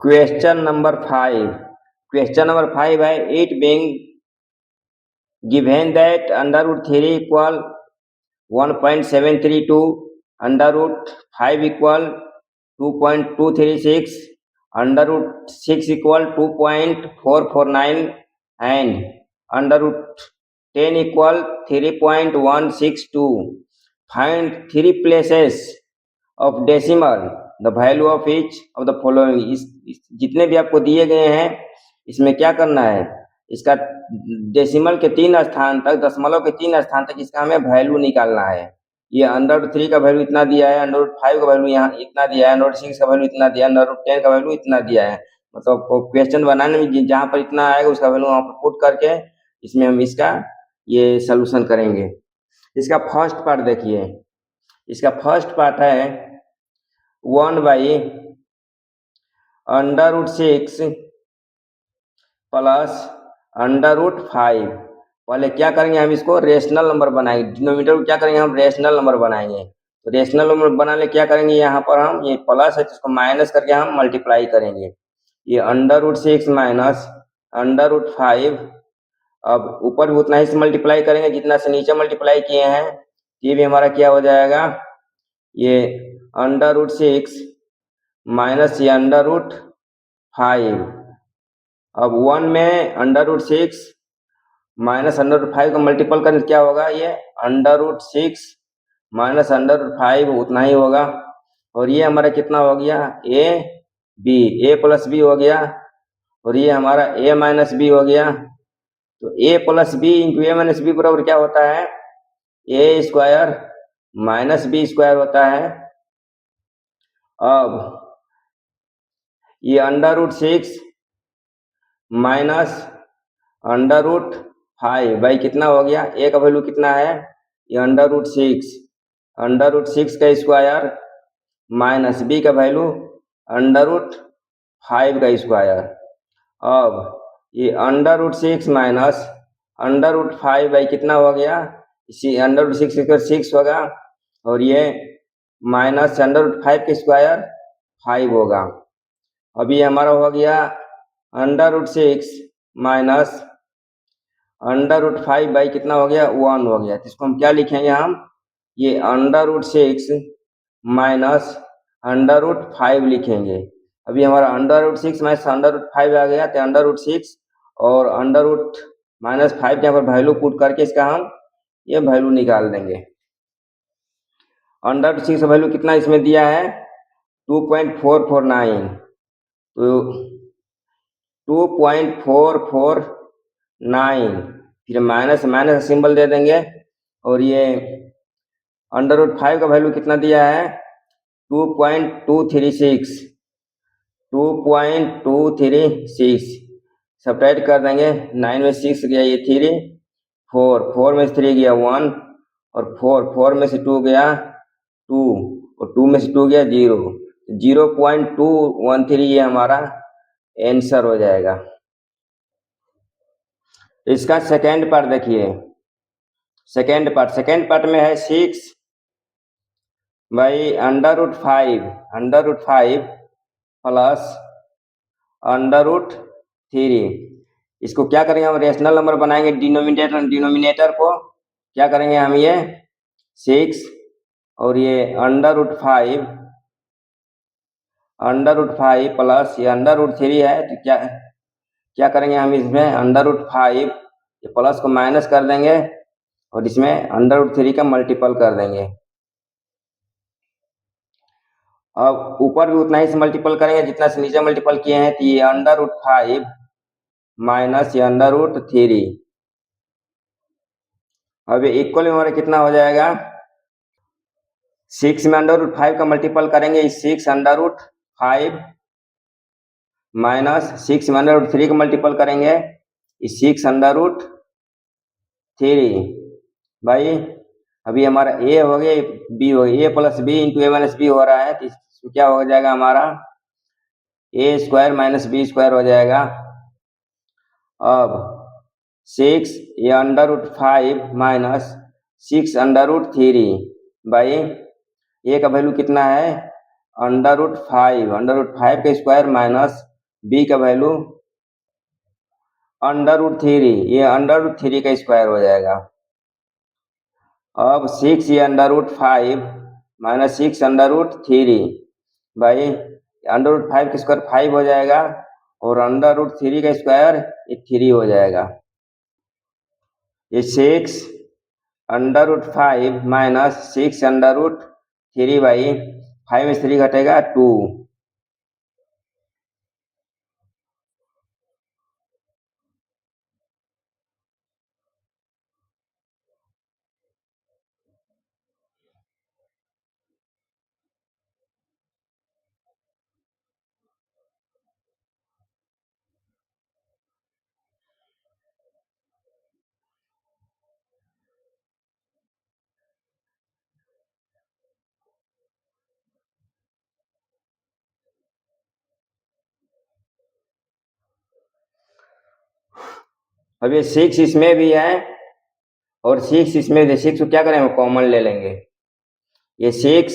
Question number 5 है, it being given that under root 3 equal 1.732, under root 5 equal 2.236, under root 6 equal 2.449 and under root 10 equal 3.162. Find three places of decimal the value of each of the following. जितने भी आपको दिए गए हैं इसमें क्या करना है, इसका डेसिमल के 3 स्थान तक, दशमलव के 3 स्थान तक इसका हमें वैल्यू निकालना है। ये अंडर रूट 3 का वैल्यू इतना दिया है, अंडर रूट 5 का वैल्यू यहाँ इतना दिया है, अंडर रूट 6 का वैल्यू इतना दिया है, अंडर रूट 10 का वैल्यू इतना दिया है। मतलब क्वेश्चन बनाने में जहाँ पर इतना आएगा उसका वैल्यू वहाँ पर पुट करके इसमें हम इसका ये सोल्यूशन करेंगे। इसका फर्स्ट पार्ट देखिए, इसका फर्स्ट पार्ट है 1/√6 प्लस √5। पहले क्या करेंगे, हम इसको रेशनल नंबर बनाएंगे। डिनोमिनेटर को क्या करेंगे, हम रेशनल नंबर बनाएंगे। तो रेशनल नंबर बनाने क्या करेंगे, यहाँ पर हम ये प्लस है जिसको माइनस करके हम मल्टीप्लाई करेंगे। ये √6 माइनस √5, अब ऊपर भी उतना ही से मल्टीप्लाई करेंगे जितना से नीचे मल्टीप्लाई किए हैं। ये भी हमारा क्या हो जाएगा, ये √6 माइनस ये √5। अब 1 में √6 माइनस √5 का मल्टीपल करने क्या होगा, ये √6 माइनस √5 उतना ही होगा। और ये हमारा कितना हो गया, a प्लस बी हो गया, और ये हमारा a माइनस बी हो गया। तो a plus B into a minus b बराबर क्या होता है, a square minus B square होता है। अब ये √6 माइनस √5 भाई कितना हो गया, a का वैल्यू कितना है, ये √6 का स्क्वायर माइनस b का वैल्यू √5 का स्क्वायर। अब ये √6 माइनस √5 भाई कितना हो गया, इसी √6 का 6 होगा, और ये माइनस √5 के स्क्वायर 5 होगा। अभी हमारा हो गया √6 माइनस √5 बाई कितना हो गया, 1 हो गया। तो इसको हम क्या लिखेंगे, हम ये √6 माइनस √5 लिखेंगे। अभी हमारा √6 माइनस √5 आ गया, तो √6 और -5 के यहाँ पर वैल्यू पुट करके इसका हम ये वैल्यू निकाल देंगे। √6 का वैल्यू कितना इसमें दिया है, 2.449, तो 2.449, फिर माइनस माइनस सिंबल दे देंगे, और ये √5 का वैल्यू कितना दिया है, 2.236 सब्ट्रैक्ट कर देंगे। 9 में 6 गया, ये 3 4 में से 3 गया 1, और 4 में से 2 गया 2, और 2 में से 2 गया 0, 0.213 ये हमारा आंसर हो जाएगा। इसका सेकेंड पार्ट देखिए, सेकेंड पार्ट में है 6 बाई √5 प्लस √3। इसको क्या करेंगे, हम रेशनल नंबर बनाएंगे। डिनोमिनेटर को क्या करेंगे, हम ये 6 और ये √5 प्लस ये √3 है, तो क्या करेंगे, हम इसमें √5 ये प्लस को माइनस कर देंगे, और इसमें √3 का मल्टीपल कर देंगे। अब ऊपर भी उतना ही से मल्टीपल करेंगे जितना से नीचे मल्टीपल किए हैं। तो ये √5 माइनस ये √3, अब ये इक्वल में हमारा कितना हो जाएगा, 6 में √5 का मल्टीपल करेंगे, 6 √5 माइनस 6 में √3 का मल्टीपल करेंगे, 6 √3 भाई। अभी हमारा a हो गया, b हो गया, a plus B into a minus b हो रहा है, तो क्या हो जाएगा, हमारा a square minus b square हो जाएगा। अब 6 ये √5 माइनस 6 √3 बाई a का वैल्यू कितना है, √5 का स्क्वायर माइनस बी का वैल्यू √3, ये √3 का स्क्वायर हो जाएगा। अब 6 ये √5 माइनस 6 √3 भाई √5 का स्क्वायर 5 हो जाएगा और √3 का स्क्वायर ये 3 हो जाएगा। ये 6 √5 माइनस 6 √3 भाई 5 में 3 घटेगा 2। अब ये 6 इसमें भी है और 6 इसमें भी, 6 को क्या करेंगे, कॉमन ले लेंगे। ये 6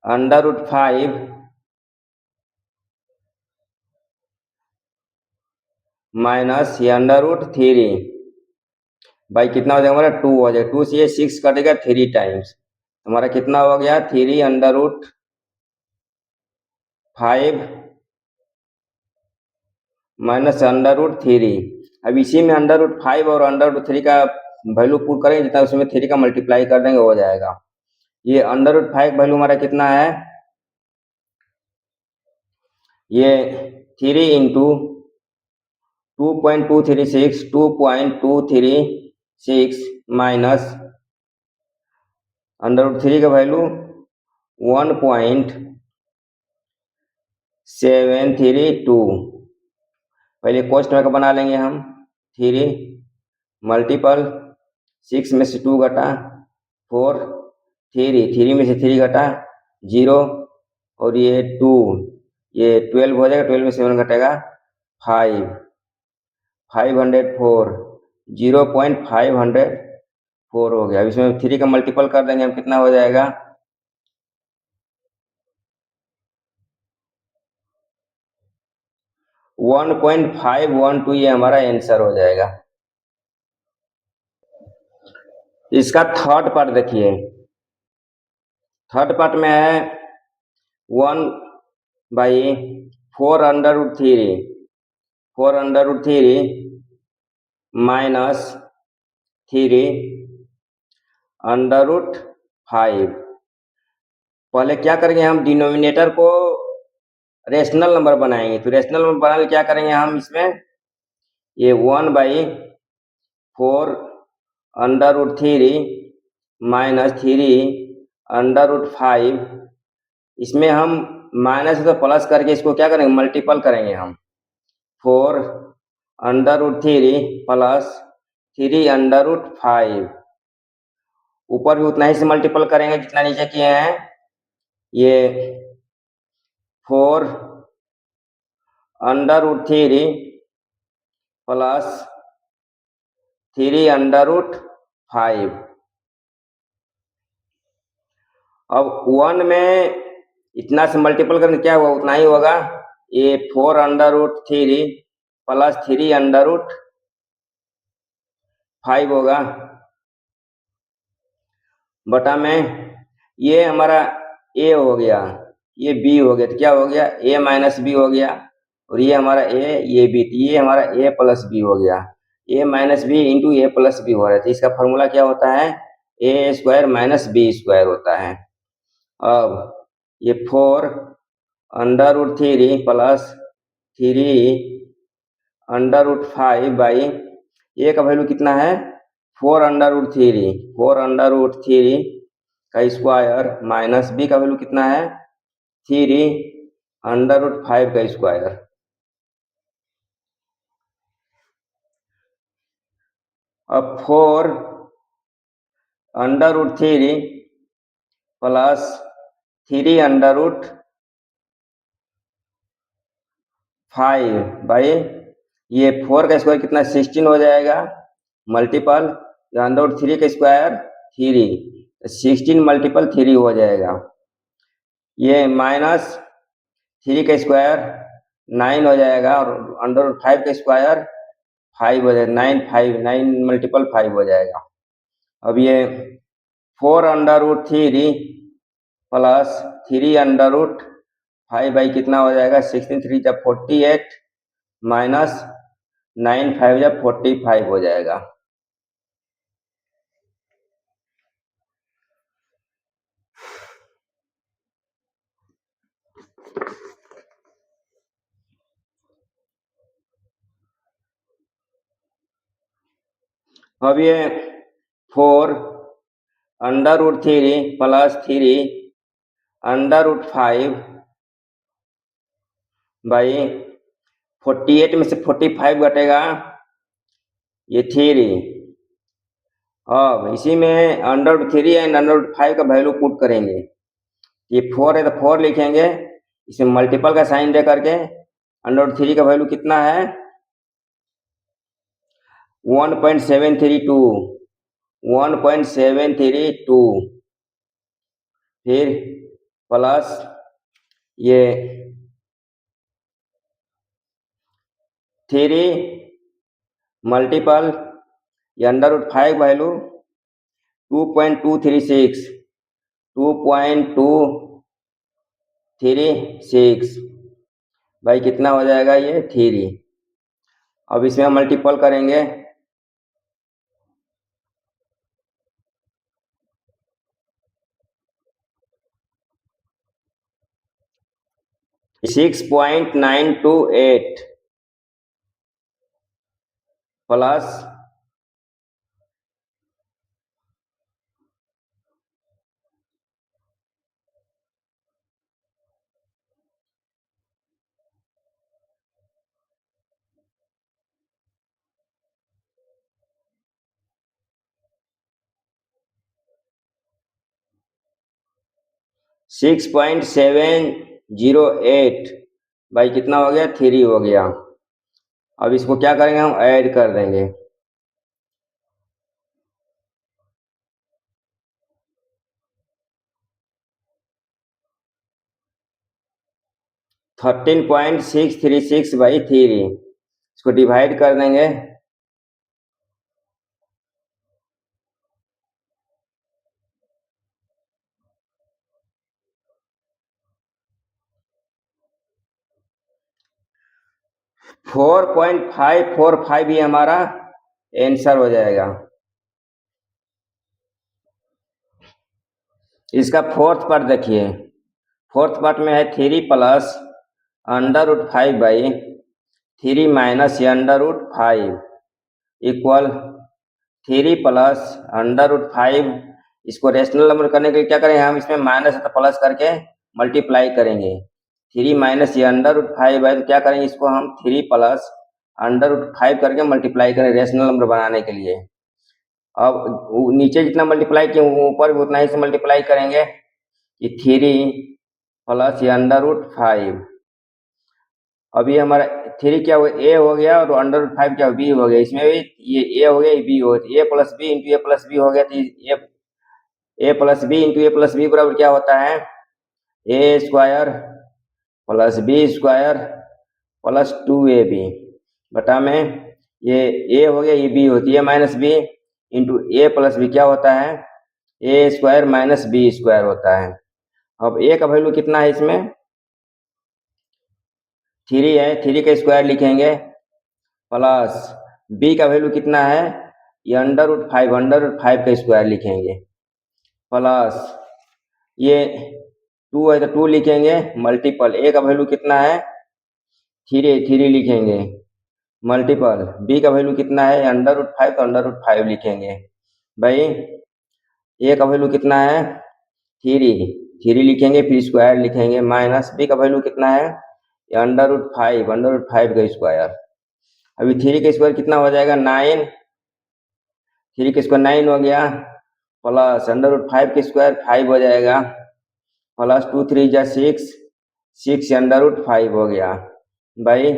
√5 माइनस ये √3 भाई कितना हो जाएगा हमारा 2 हो जाएगा। 2 से ये 6 कटेगा 3 टाइम्स, हमारा कितना हो गया 3 √5 माइनस √3। अब इसी में √5 और √3 का वैल्यू पुट करेंगे, जितना उसमें 3 का मल्टीप्लाई कर देंगे हो जाएगा। ये √5 वैल्यू हमारा कितना है, ये 3 इंटू 2.236 माइनस √3 का वैल्यू 1.732। पहले कोष्ठ में का बना लेंगे हम। 3 मल्टीपल 6 में से 2 घटा 4, 3 में से 3 घटा 0 और ये 2, ये 12 हो जाएगा। 12 में 7 घटेगा 5, 504, 0.504 हो गया। अब इसमें 3 का मल्टीपल कर देंगे हम, कितना हो जाएगा 1.512, ये हमारा आंसर हो जाएगा। इसका थर्ड पार्ट देखिए। थर्ड पार्ट में है 1/4√3 माइनस 3√5। पहले क्या करेंगे हम, डिनोमिनेटर को रेशनल नंबर बनाएंगे। तो रेशनल नंबर बनाने क्या करेंगे हम, इसमें ये 1/4√3 माइनस 3√5, इसमें हम माइनस तो प्लस करके इसको क्या करेंगे, मल्टीपल करेंगे हम। 4√3 प्लस 3√5, ऊपर भी उतना ही से मल्टीपल करेंगे जितना नीचे किए हैं। ये 4√3 प्लस 3√5। अब 1 में इतना से मल्टीपल करने क्या हुआ, उतना ही होगा। ये 4√3 प्लस 3√5 होगा बटा में ये हमारा a हो गया, ये b हो गया। तो क्या हो गया, a माइनस बी हो गया और ये हमारा a, ये b, तो ये हमारा a प्लस बी हो गया। a minus B into a plus B हो रहा है। तो इसका फॉर्मूला क्या होता है, a square minus B square होता है। अब ये 4√3 प्लस 3√5 बाई a का वैल्यू कितना है 4√3 का स्क्वायर माइनस b का वैल्यू कितना है 3√5 का स्क्वायर। अब 4√3 प्लस 3√5 भाई ये 4 का स्क्वायर कितना 16 हो जाएगा, मल्टीपल √3 का स्क्वायर 3, 16 मल्टीपल 3 हो जाएगा। ये माइनस 3 का स्क्वायर 9 हो जाएगा, और अंडर रूट 5 का स्क्वायर 5 हो जाएगा, 9 मल्टीपल 5 हो जाएगा। अब ये 4 under root 3 plus 3 under root 5 by कितना हो जाएगा, 16 3 जब 48 माइनस 9 5 जब 45 हो जाएगा। अब ये 4 under root 3 plus 3 under root 5 by 48 में से 45 घटेगा, ये 3। अब इसी में under root 3 and under root 5 का वैल्यू पुट करेंगे। ये 4 है तो 4 लिखेंगे, इसमें मल्टीपल का साइन दे करके अंडर रूट 3 का वैल्यू कितना है, 1.732 1.732, फिर प्लस ये 3 मल्टीपल ये अंडर रूट 5 वैल्यू 2.236 2.236 भाई कितना हो जाएगा, ये 3। अब इसमें मल्टीपल करेंगे, 6.928 प्लस 6.708 भाई कितना हो गया, 3 हो गया। अब इसको क्या करेंगे, हम ऐड कर देंगे। 13.636 बाई 3, इसको डिवाइड कर देंगे। 4.545 ही हमारा आंसर हो जाएगा। इसका फोर्थ पार्ट देखिए, फोर्थ पार्ट में है 3 plus under root 5 by 3 minus under root 5 equal 3 plus under root 5। इसको रेशनल नंबर करने के लिए क्या करेंगे, हम इसमें माइनस है तो प्लस करके मल्टीप्लाई करेंगे। 3 माइनस ये अंडर रूट 5 है तो क्या करेंगे, इसको हम 3 प्लस अंडर रूट 5 करके मल्टीप्लाई करें रेशनल नंबर बनाने के लिए। अब नीचे जितना मल्टीप्लाई किए ऊपर भी उतना ही से मल्टीप्लाई करेंगे, कि 3 प्लस ये अंडर रूट 5। अभी हमारा 3 क्या हो, ए हो गया, और अंडर रूट 5 क्या हो, बी हो गया। इसमें भी ये ए हो गया, ये बी हो गया, A plus B into A plus B हो गया। तो A plus B into A plus B बराबर क्या होता है, A square plus B square plus 2ab बटा में ये ए हो गया, ये बी होती है minus B into A plus B क्या होता है, A square minus B square होता है। अब ए का वैल्यू कितना है, इसमें 3 है, 3 का स्क्वायर लिखेंगे, प्लस बी का वैल्यू कितना है, ये अंडर रूट 5 का स्क्वायर लिखेंगे, प्लस ये 2 है तो 2 लिखेंगे, मल्टीपल ए का वैल्यू कितना है, 3 लिखेंगे, मल्टीपल बी का वैल्यू कितना है, अंडर रूट 5 तो अंडर रूट 5 लिखेंगे। भाई ए का वैल्यू कितना है, 3 लिखेंगे, फिर स्क्वायर लिखेंगे, माइनस बी का वैल्यू कितना है, अंडर रूट 5 का स्क्वायर। अभी 3 का स्क्वायर कितना हो जाएगा, 9, 3 का स्क्वायर 9 हो गया, प्लस अंडर रूट 5 का स्क्वायर 5 हो जाएगा, प्लस 2 3 जा 6 अंडर रूट 5 हो गया। भाई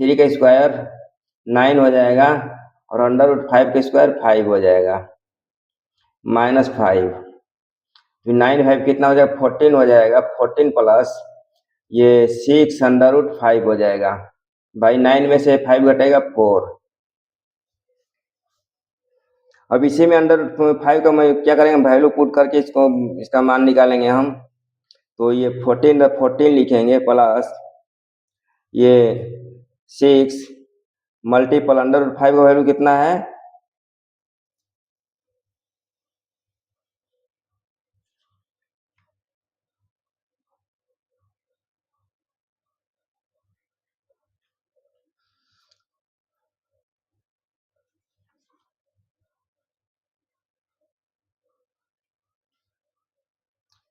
3 का स्क्वायर 9 हो जाएगा, और अंडर रूट 5 का स्क्वायर 5 हो जाएगा, -5। फिर 9 5 कितना हो जाएगा, 14 हो जाएगा, 14 प्लस ये 6√5 हो जाएगा भाई। 9 में से 5 घटेगा 4। अब इसी में अंडर 5 का मैं क्या करेंगे, वैल्यू पुट करके इसको इसका मान निकालेंगे हम। तो ये 14 लिखेंगे प्लस ये 6 मल्टीपल अंडर 5 का वैल्यू कितना है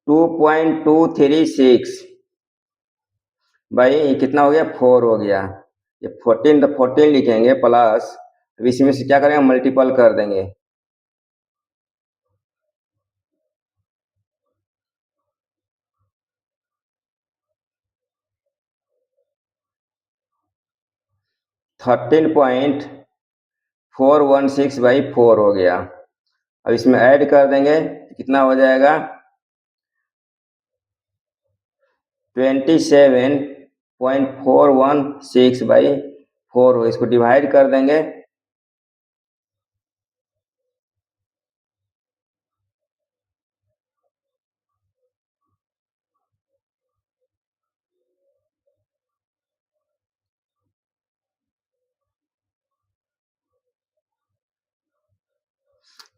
2.236 भाई। ये कितना हो गया 4 हो गया। ये 14 लिखेंगे प्लस, अब इसमें से क्या करेंगे मल्टीपल कर देंगे। 13.416 बाई 4 हो गया। अब इसमें ऐड कर देंगे तो कितना हो जाएगा 27.416 बाई 4 हो। इसको डिवाइड कर देंगे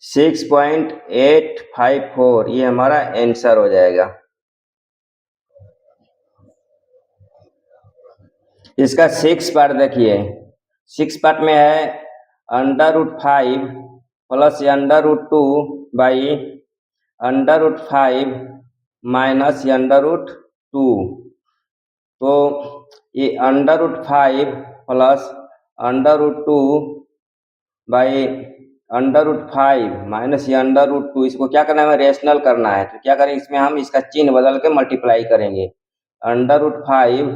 6.854, ये हमारा आंसर हो जाएगा। इसका 6 पार्ट देखिए, 6 पार्ट में है under root 5 plus under root 2 by under root 5 minus under root 2। तो ये under root 5 plus under root 2 by under root 5 minus ये अंडर रूट 2, इसको क्या करना है रेशनल करना है। तो क्या करें इसमें हम इसका चिन्ह बदल के मल्टीप्लाई करेंगे। अंडर रूट 5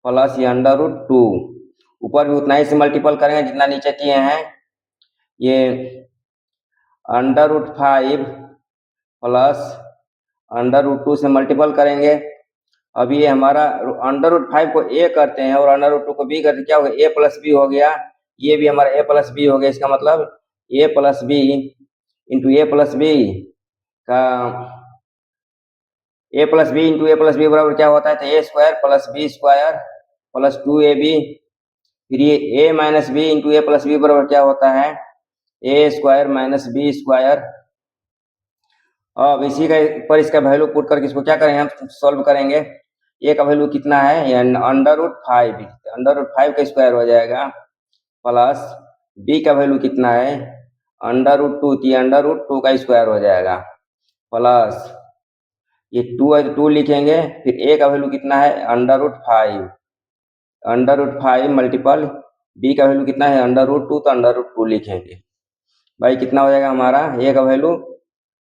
प्लस ये अंडर रूट 2, ऊपर भी उतना ही से मल्टीपल करेंगे जितना नीचे किए हैं। ये under root 5 plus under root 2 से मल्टीपल करेंगे। अब ये हमारा अंडर रूट 5 को ए करते हैं और अंडर रूट 2 को बी करते हैं, क्या हो गया ए प्लस बी हो गया। ये भी हमारा ए प्लस बी हो गया। इसका मतलब A plus B into A plus B का A plus B into A plus B बराबर क्या होता है, तो A square plus B square plus 2ab। फिर ये A minus B into A plus B बराबर क्या होता है A square minus B square. अब इसी का पर इसका वैल्यू पुट करके इसको क्या करेंगे हम सॉल्व करेंगे। ए का वैल्यू कितना है ये अंडर रूट 5 का स्क्वायर हो जाएगा प्लस बी का वैल्यू कितना है अंडर रूट 2, तो अंडर रूट 2 का स्क्वायर हो जाएगा प्लस ये 2 है तो 2 लिखेंगे। फिर ए का वैल्यू कितना है अंडर रूट 5 मल्टीपल बी का वैल्यू कितना है अंडर रूट 2, तो अंडर रूट 2 लिखेंगे। भाई कितना हो जाएगा हमारा ए का वैल्यू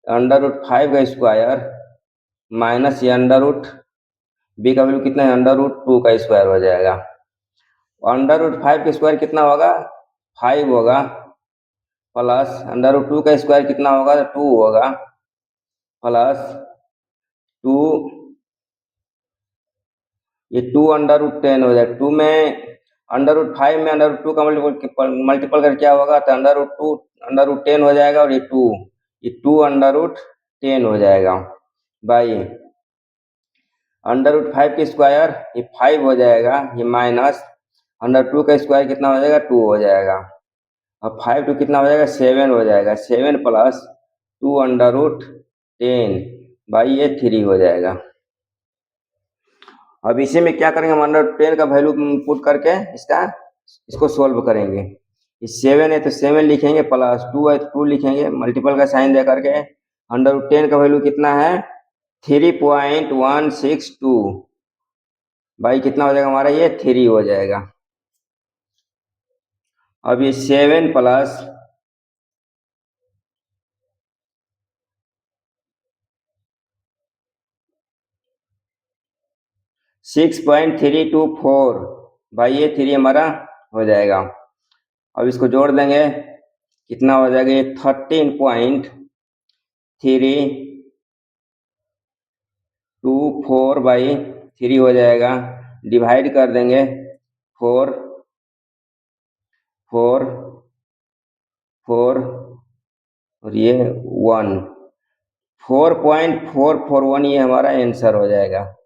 अंडर रूट 5 का स्क्वायर माइनस ये अंडर रूट बी का वैल्यू कितना है अंडर रूट 2 का स्क्वायर हो जाएगा। अंडर रूट 5 का स्क्वायर कितना होगा 5 होगा प्लस अंडर रूट 2 का स्क्वायर कितना होगा 2 होगा प्लस 2 ये 2 अंडर रूट 10 हो जाएगा। 2 में अंडर रूट 5 में अंडर रूट 2 का मल्टीपल कर क्या होगा तो अंडर रूट 10 हो जाएगा और ये 2 अंडर रूट 10 हो जाएगा। बाई अंडर रूट 5 के स्क्वायर ये 5 हो जाएगा, ये माइनस अंडर2 का स्क्वायर कितना हो जाएगा 2 हो जाएगा। अब 5 टू कितना हो जाएगा 7 हो जाएगा, 7 प्लस 2 अंडर रूट 10 बाई ये 3 हो जाएगा। अब इसी में क्या करेंगे हम अंडर10 का वैल्यू पुट करके इसको सोल्व करेंगे। ये 7 है तो 7 लिखेंगे प्लस 2 है तो 2 लिखेंगे, मल्टीपल का साइन दे करके अंडर10 का वैल्यू कितना है 3.162 भाई कितना हो जाएगा हमारा ये 3 हो जाएगा। अब ये 7 प्लस 6.324 भाई ये 3 हमारा हो जाएगा। अब इसको जोड़ देंगे कितना हो जाएगा ये 13.324 बाई 3 हो जाएगा, डिवाइड कर देंगे 4 4 4 और ये 1, 4.441 ये हमारा आंसर हो जाएगा।